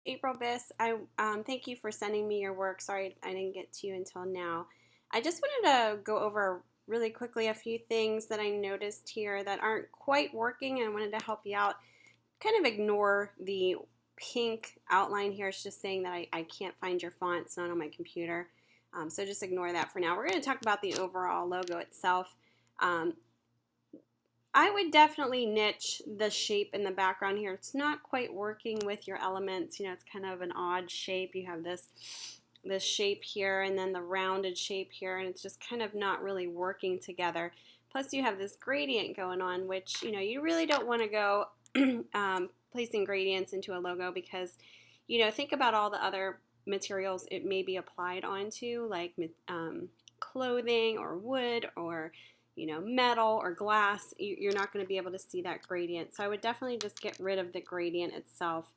April Biss. I thank you for sending me your work. Sorry I didn't get to you until now. I just wanted to go over really quickly a few things that I noticed here that aren't quite working, and I wanted to help you out. Kind of ignore the pink outline here. It's just saying that I can't find your font. It's not on my computer. So just ignore that for now. We're going to talk about the overall logo itself. Um, I would definitely niche the shape in the background here. It's not quite working with your elements. You know, it's kind of an odd shape. You have this shape here and then the rounded shape here, and it's just kind of not really working together. Plus you have this gradient going on, which, you know, you really don't want to go placing gradients into a logo because, you know, think about all the other materials it may be applied onto, like clothing or wood or, you know, metal or glass. You're not going to be able to see that gradient. So I would definitely just get rid of the gradient itself.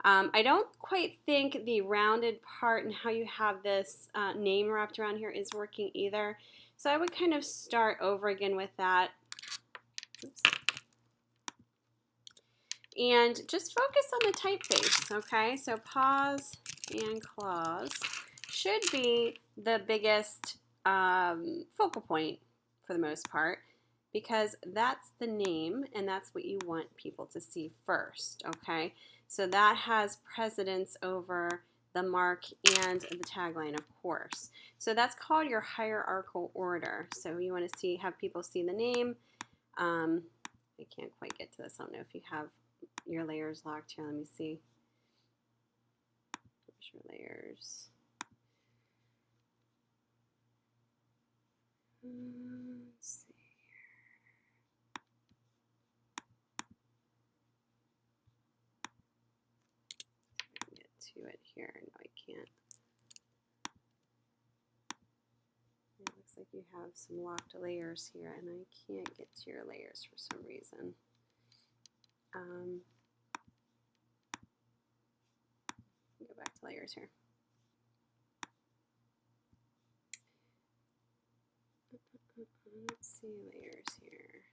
I don't quite think the rounded part and how you have this name wrapped around here is working either. So I would kind of start over again with that. Oops. And just focus on the typeface, okay? So pause and clause should be the biggest focal point for the most part, because that's the name and that's what you want people to see first, okay? So that has precedence over the mark and the tagline, of course. So that's called your hierarchical order. So you want to have people see the name. I can't quite get to this. I don't know if you have your layers locked here. Let me see. Where's your layers? Let's see here. I can get to it here. No, I can't. It looks like you have some locked layers here, and I can't get to your layers for some reason. Go back to layers here. Let's see layers here.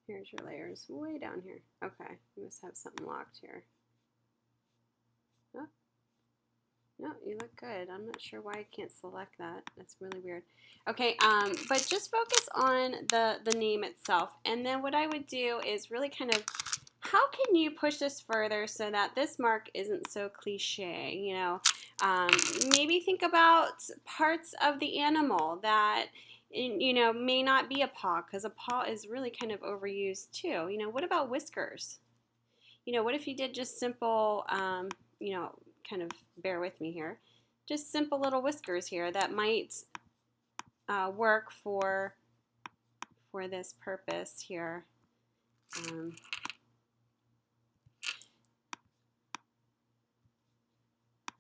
Here's your layers way down here. Okay, you must have something locked here. Oh, no, you look good. I'm not sure why I can't select that. That's really weird. Okay, but just focus on the name itself. And then what I would do is really kind of, how can you push this further so that this mark isn't so cliche, you know? Maybe think about parts of the animal that, you know, may not be a paw, because a paw is really kind of overused too. You know, what about whiskers? You know, what if you did just simple, you know, kind of bear with me here, just simple little whiskers here that might work for this purpose here. And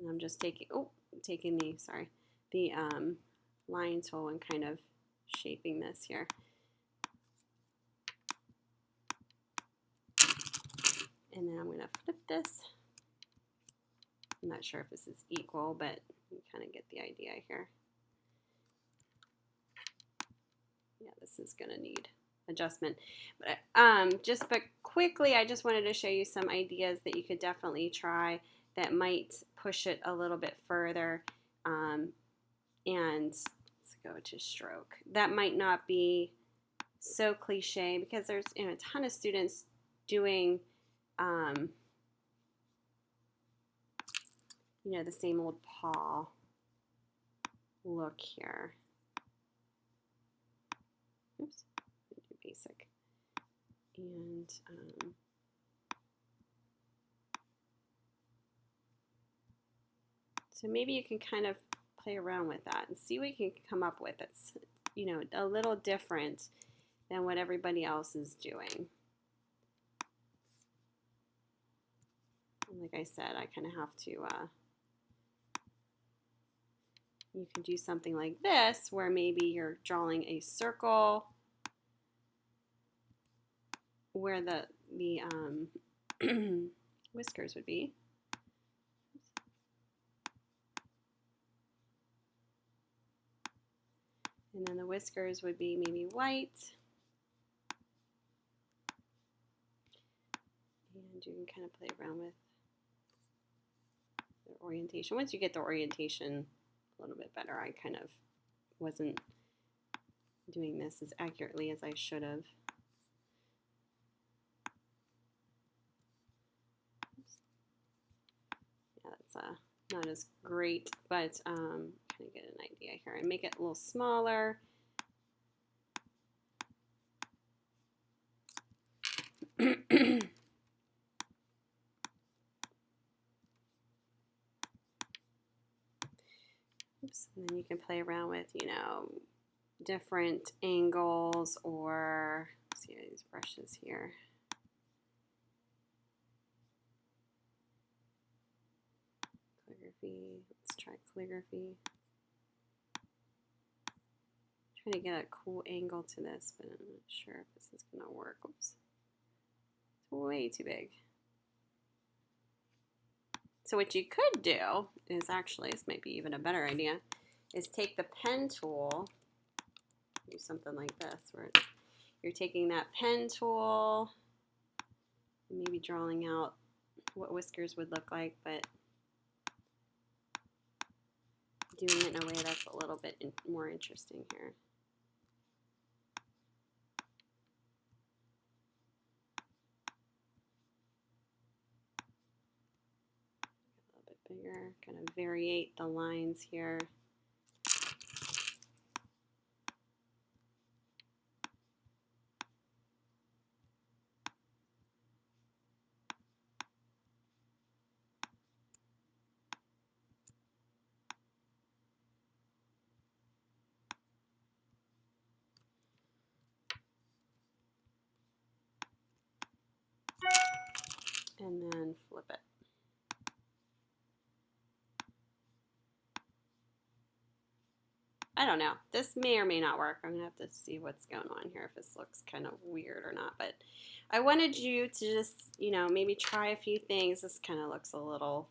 I'm just taking the line tool and kind of shaping this here. And then I'm going to flip this. I'm not sure if this is equal, but you kind of get the idea here. Yeah, this is going to need adjustment. But quickly, I just wanted to show you some ideas that you could definitely try that might push it a little bit further. And let's go to stroke. That might not be so cliche because there's, you know, a ton of students doing you know, the same old paw look here. Oops, do basic. And so maybe you can kind of play around with that and see what you can come up with that's, you know, a little different than what everybody else is doing. And like I said, I kind of have to, you can do something like this where maybe you're drawing a circle where the whiskers would be. And then the whiskers would be maybe white. And you can kind of play around with the orientation. Once you get the orientation a little bit better, I kind of wasn't doing this as accurately as I should have. Yeah, that's not as great, but kind of get an idea here. And make it a little smaller. Oops. And then you can play around with, you know, different angles, or let's see these brushes here. Calligraphy. Let's try calligraphy. Trying to get a cool angle to this, but I'm not sure if this is going to work. Oops. It's way too big. So what you could do is actually, this might be even a better idea, is take the pen tool, do something like this, where you're taking that pen tool, maybe drawing out what whiskers would look like, but doing it in a way that's a little bit more interesting here. Bigger, kind of variate the lines here. And then flip it. I don't know. This may or may not work. I'm going to have to see what's going on here, if this looks kind of weird or not. But I wanted you to just, you know, maybe try a few things. This kind of looks a little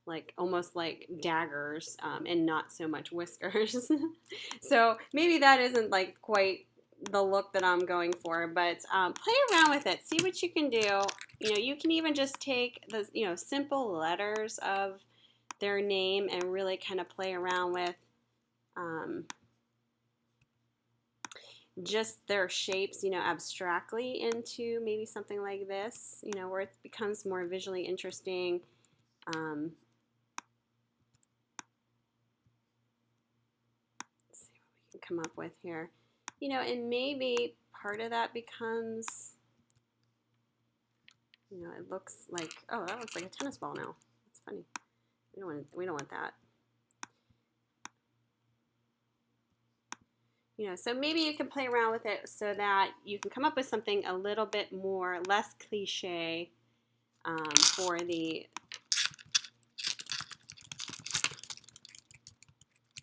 like almost like daggers and not so much whiskers. So maybe that isn't like quite the look that I'm going for, but play around with it. See what you can do. You know, you can even just take the, you know, simple letters of their name and really kind of play around with just their shapes, you know, abstractly into maybe something like this, you know, where it becomes more visually interesting. Let's see what we can come up with here. You know, and maybe part of that becomes, you know, it looks like, oh, that looks like a tennis ball now. That's funny. We don't want that. You know, so maybe you can play around with it so that you can come up with something a little bit more, less cliche for the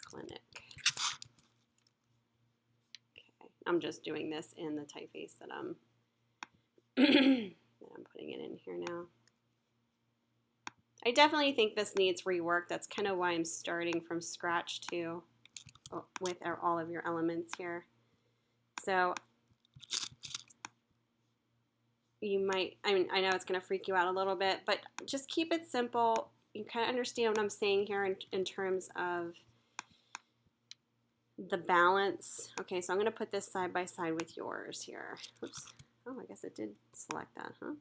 clinic. Okay, I'm just doing this in the typeface that I'm putting it in here now. I definitely think this needs rework. That's kind of why I'm starting from scratch too, with all of your elements here. So you might, I mean, I know it's going to freak you out a little bit, but just keep it simple. You kind of understand what I'm saying here in terms of the balance. Okay, so I'm going to put this side by side with yours here. Oops. Oh, I guess it did select that, huh?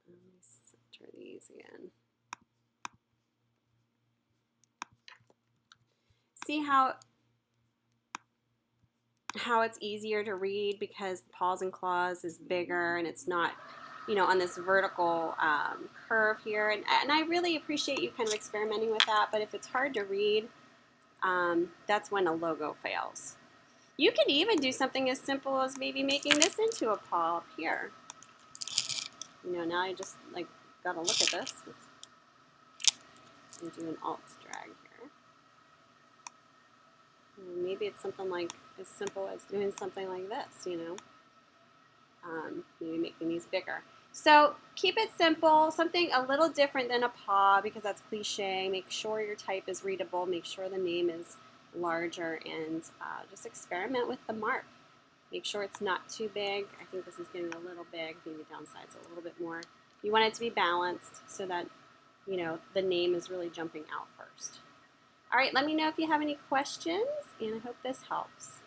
Let me center these again. See how it's easier to read because paws and claws is bigger and it's not, you know, on this vertical curve here. And I really appreciate you kind of experimenting with that, but if it's hard to read, that's when a logo fails. You could even do something as simple as maybe making this into a paw up here. You know, now I just like gotta look at this and do an alt drag here. And maybe it's something like as simple as doing something like this, you know, maybe making these bigger. So keep it simple, something a little different than a paw because that's cliche. Make sure your type is readable, make sure the name is larger, and just experiment with the mark. Make sure it's not too big. I think this is getting a little big, maybe downsize it a little bit more. You want it to be balanced so that, the name is really jumping out first. All right, let me know if you have any questions, and I hope this helps.